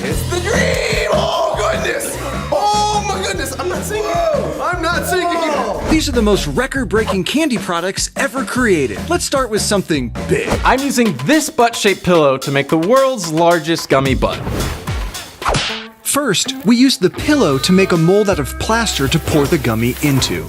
It's the dream! Oh, goodness! Oh, my goodness! I'm not singing! I'm not singing! These are the most record-breaking candy products ever created. Let's start with something big. I'm using this butt-shaped pillow to make the world's largest gummy butt. First, we used the pillow to make a mold out of plaster to pour the gummy into.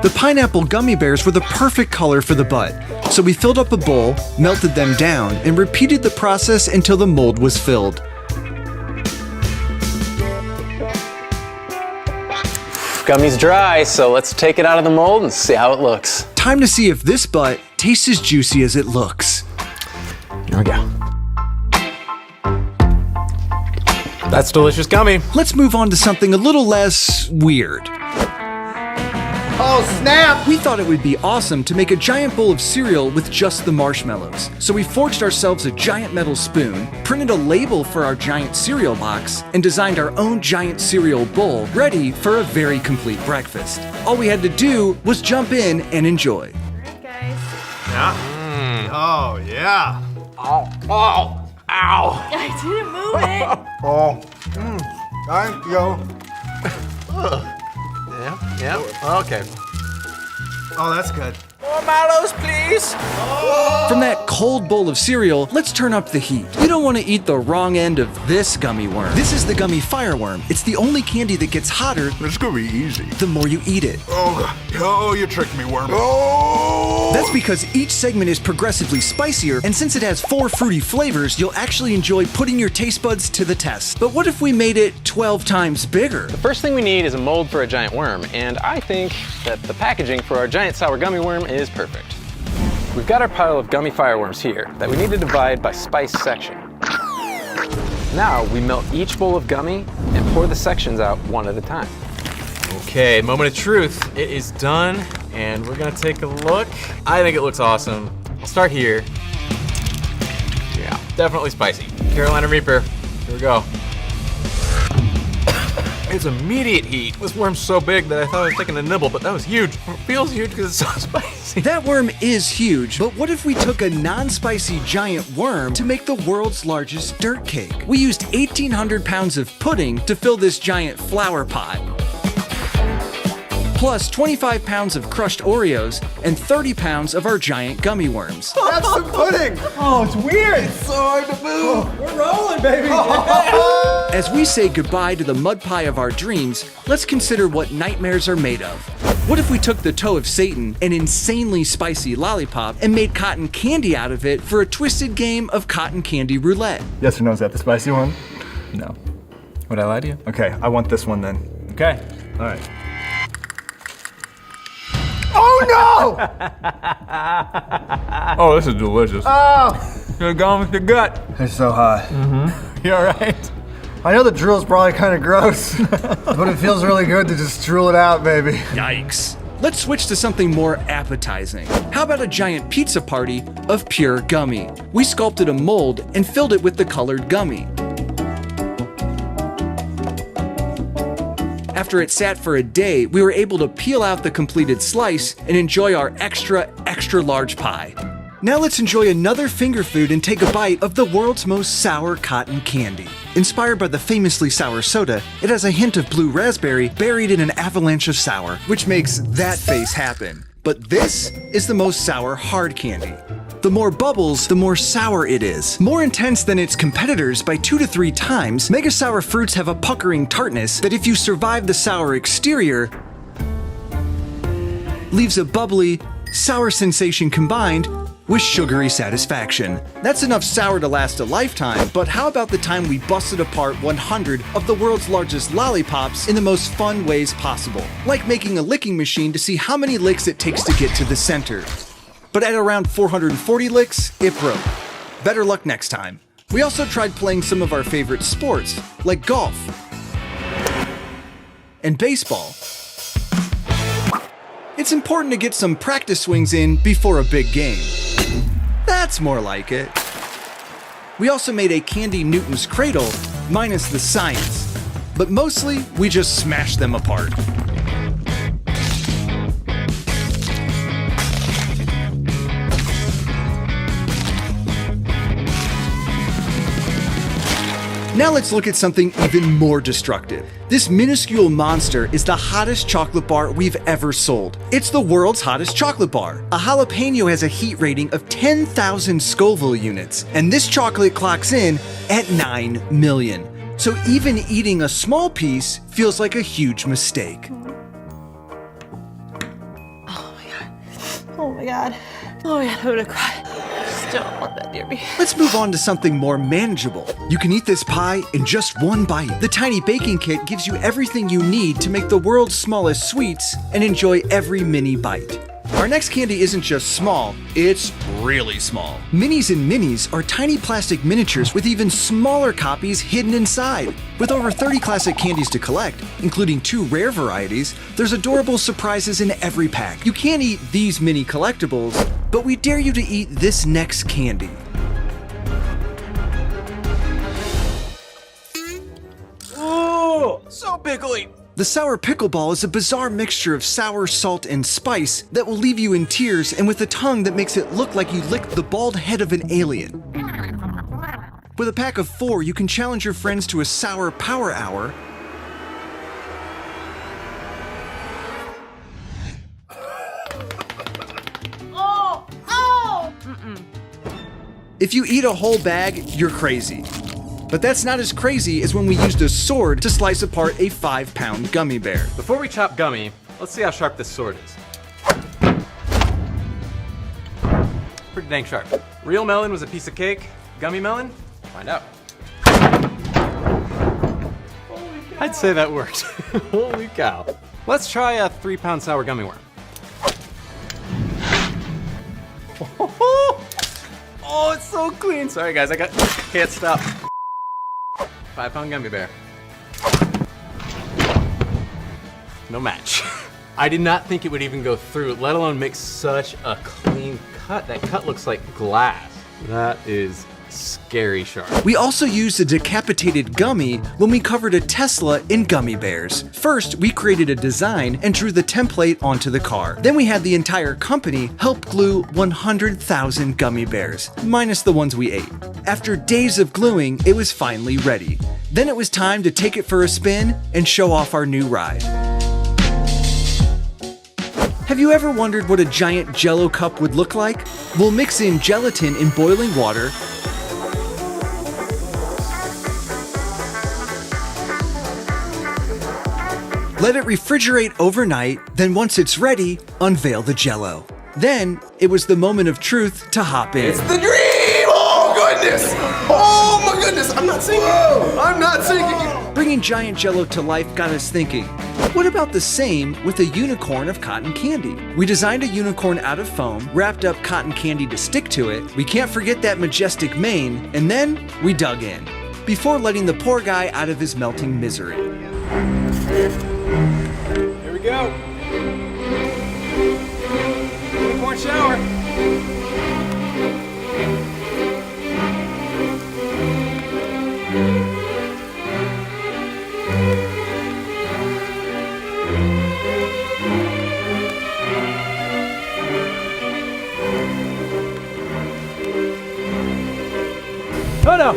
The pineapple gummy bears were the perfect color for the butt, so we filled up a bowl, melted them down, and repeated the process until the mold was filled. Gummy's dry, so let's take it out of the mold and see how it looks. Time to see if this butt tastes as juicy as it looks. Here we go. That's delicious gummy. Let's move on to something a little less weird. Oh, snap! We thought it would be awesome to make a giant bowl of cereal with just the marshmallows. So we forged ourselves a giant metal spoon, printed a label for our giant cereal box, and designed our own giant cereal bowl, ready for a very complete breakfast. All we had to do was jump in and enjoy. Alright, guys. Yeah. Oh, yeah. Ow. I didn't move it. Oh. Thank you. Yeah, okay. Oh, that's good. More mallows, please. From that cold bowl of cereal, let's turn up the heat. You don't want to eat the wrong end of this gummy worm. This is the gummy fireworm. It's the only candy that gets hotter It's gonna be easy. the more you eat it. Oh, you tricked me, worm. Oh! That's because each segment is progressively spicier, and since it has 4 fruity flavors, you'll actually enjoy putting your taste buds to the test. But what if we made it 12 times bigger? The first thing we need is a mold for a giant worm, and I think that the packaging for our giant sour gummy worm is perfect. We've got our pile of gummy fireworms here that we need to divide by spice section. Now we melt each bowl of gummy and pour the sections out one at a time. Okay, moment of truth. It is done, and we're gonna take a look. I think it looks awesome. I'll start here. Yeah, definitely spicy. Carolina Reaper, here we go. It's immediate heat. This worm's so big that I thought I was taking a nibble, but that was huge. It feels huge because it's so spicy. That worm is huge, but what if we took a non-spicy giant worm to make the world's largest dirt cake? We used 1,800 pounds of pudding to fill this giant flower pot. Plus 25 pounds of crushed Oreos and 30 pounds of our giant gummy worms. Have some pudding. Oh, it's weird. It's so hard to move. We're rolling, baby. As we say goodbye to the mud pie of our dreams, let's consider what nightmares are made of. What if we took the toe of Satan, an insanely spicy lollipop, and made cotton candy out of it for a twisted game of cotton candy roulette? Yes or no, is that the spicy one? No. Would I lie to you? Okay, I want this one then. Okay. All right. Oh, no! Oh, this is delicious. You're going with the gut. It's so hot. You all right? I know the drool's probably kind of gross, but it feels really good to just drool it out, baby. Yikes. Let's switch to something more appetizing. How about a giant pizza party of pure gummy? We sculpted a mold and filled it with the colored gummy. After it sat for a day, we were able to peel out the completed slice and enjoy our extra large pie. Now let's enjoy another finger food and take a bite of the world's most sour cotton candy. Inspired by the famously sour soda, it has a hint of blue raspberry buried in an avalanche of sour, which makes that face happen. But this is the most sour hard candy. The more bubbles, the more sour it is. More intense than its competitors by 2 to 3 times, Mega Sour fruits have a puckering tartness that if you survive the sour exterior, leaves a bubbly, sour sensation combined with sugary satisfaction. That's enough sour to last a lifetime, but how about the time we busted apart 100 of the world's largest lollipops in the most fun ways possible? Like making a licking machine to see how many licks it takes to get to the center. But at around 440 licks, it broke. Better luck next time. We also tried playing some of our favorite sports, like golf and baseball. It's important to get some practice swings in before a big game. That's more like it. We also made a Candy Newton's cradle, minus the science. But mostly, we just smashed them apart. Now let's look at something even more destructive. This minuscule monster is the hottest chocolate bar we've ever sold. It's the world's hottest chocolate bar. A jalapeno has a heat rating of 10,000 Scoville units, and this chocolate clocks in at 9 million. So even eating a small piece feels like a huge mistake. Oh my god. Oh my god, I'm gonna cry. Just don't want that near me. Let's move on to something more manageable. You can eat this pie in just one bite. The tiny baking kit gives you everything you need to make the world's smallest sweets and enjoy every mini bite. Our next candy isn't just small, it's really small. Minis and Minis are tiny plastic miniatures with even smaller copies hidden inside. With over 30 classic candies to collect, including 2 rare varieties, there's adorable surprises in every pack. You can't eat these mini collectibles, but we dare you to eat this next candy. Oh, so pickly. The sour pickleball is a bizarre mixture of sour, salt, and spice that will leave you in tears and with a tongue that makes it look like you licked the bald head of an alien. With a pack of 4, you can challenge your friends to a sour power hour. Oh! Oh! If you eat a whole bag, you're crazy. But that's not as crazy as when we used a sword to slice apart a 5-pound gummy bear. Before we chop gummy, let's see how sharp this sword is. Pretty dang sharp. Real melon was a piece of cake. Gummy melon? Find out. I'd say that worked. Holy cow. Let's try a 3-pound sour gummy worm. Oh, it's so clean. Sorry guys, can't stop. 5-pound gummy bear. No match. I did not think it would even go through, let alone make such a clean cut. That cut looks like glass. That is scary sharp. We also used a decapitated gummy when we covered a Tesla in gummy bears. First, we created a design and drew the template onto the car. Then we had the entire company help glue 100,000 gummy bears, minus the ones we ate. After days of gluing, it was finally ready. Then it was time to take it for a spin and show off our new ride. Have you ever wondered what a giant Jell-O cup would look like? We'll mix in gelatin in boiling water, let it refrigerate overnight, then once it's ready, unveil the Jell-O. Then, it was the moment of truth to hop in. It's the dream! Oh goodness! Oh my goodness! I'm not singing! I'm not singing! Bringing giant Jell-O to life got us thinking, what about the same with a unicorn of cotton candy? We designed a unicorn out of foam, wrapped up cotton candy to stick to it, we can't forget that majestic mane, and then we dug in, before letting the poor guy out of his melting misery. Here we go. Unicorn shower. Oh no!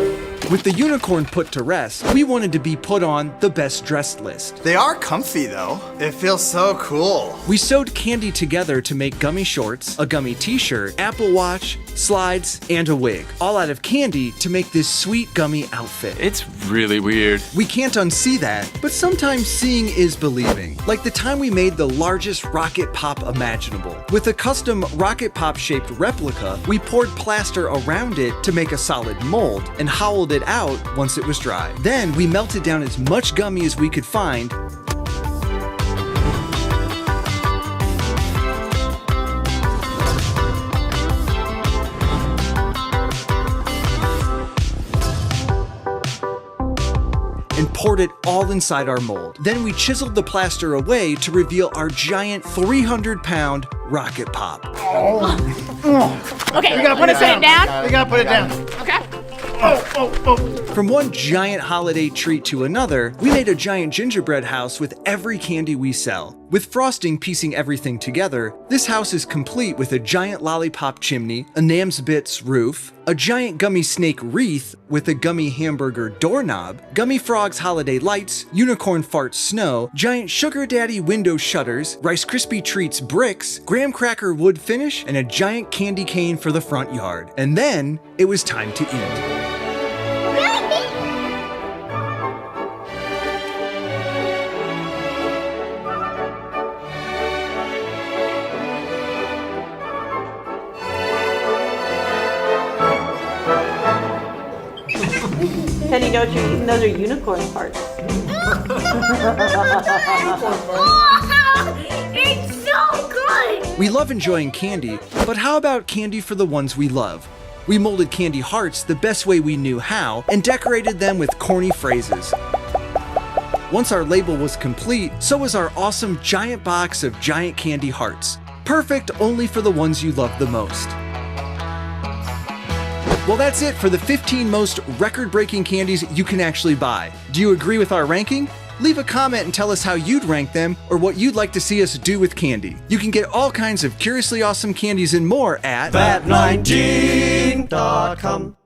With the unicorn put to rest, we wanted to be put on the best dressed list. They are comfy though. It feels so cool. We sewed candy together to make gummy shorts, a gummy t-shirt, Apple Watch, slides, and a wig, all out of candy to make this sweet gummy outfit. It's really weird. We can't unsee that, but sometimes seeing is believing. Like the time we made the largest rocket pop imaginable. With a custom rocket pop shaped replica, we poured plaster around it to make a solid mold and howled it out once it was dry. Then we melted down as much gummy as we could find and poured it all inside our mold. Then we chiseled the plaster away to reveal our giant 300-pound rocket pop. Okay, you gotta put it down. You gotta put it down. Okay. Oh, From one giant holiday treat to another, we made a giant gingerbread house with every candy we sell. With frosting piecing everything together, this house is complete with a giant lollipop chimney, a Nam's Bits roof, a giant gummy snake wreath with a gummy hamburger doorknob, gummy frogs holiday lights, unicorn fart snow, giant sugar daddy window shutters, Rice Krispie treats bricks, graham cracker wood finish, and a giant candy cane for the front yard. And then it was time to eat. Kenny, you know what you're eating? Those are unicorn parts. It's so good! We love enjoying candy, but how about candy for the ones we love? We molded candy hearts the best way we knew how and decorated them with corny phrases. Once our label was complete, so was our awesome giant box of giant candy hearts. Perfect only for the ones you love the most. Well, that's it for the 15 most record-breaking candies you can actually buy. Do you agree with our ranking? Leave a comment and tell us how you'd rank them or what you'd like to see us do with candy. You can get all kinds of curiously awesome candies and more at Fat19.com.